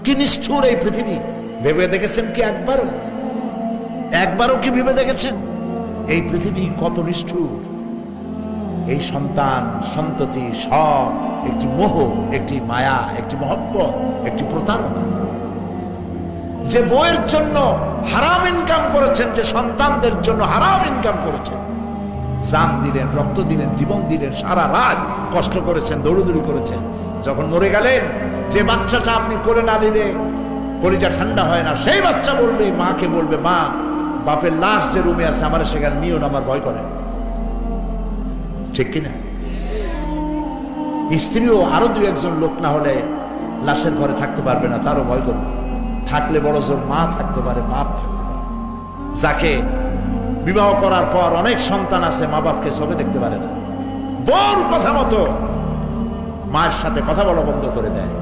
কি নিষ্ঠুর এই পৃথিবী, ভেবে দেখেছেন কি একবারও কি ভেবে দেখেছেন এই পৃথিবী কত নিষ্ঠুর? এই সন্তান সন্ততি সব একটি মোহ, একটি মায়া, একটি মহব্বত, একটি প্রতারণা। যে বইয়ের জন্য হারাম ইনকাম করেছেন, যে সন্তানদের জন্য হারাম ইনকাম করেছেন, জান দিলেন, রক্ত দিলেন, জীবন দিলেন, সারা রাত কষ্ট করেছেন, দৌড়দৌড়ি করেছেন, যখন মরে গেলেন, যে বাচ্চাটা আপনি কোলে না দিলে কলিজা ঠান্ডা হয় না, সেই বাচ্চা বলবে, মাকে বলবে, মা বাপের লাশ যে রুমে আছে আমার সেখানে নিও না, আমার ভয় করে। ঠিক কিনা? স্ত্রীও আরো দু একজন লোক না হলে লাশের ঘরে থাকতে পারবে না, তারও ভয় করবে। থাকলে বড় জোর মা থাকতে পারে, বাপ থাকতে পারে। যাকে বিবাহ করার পর অনেক সন্তান আছে, মা বাপকে চোখে দেখতে পারে না, বউর কথা মতো মায়ের সাথে কথা বলা বন্ধ করে দেয়।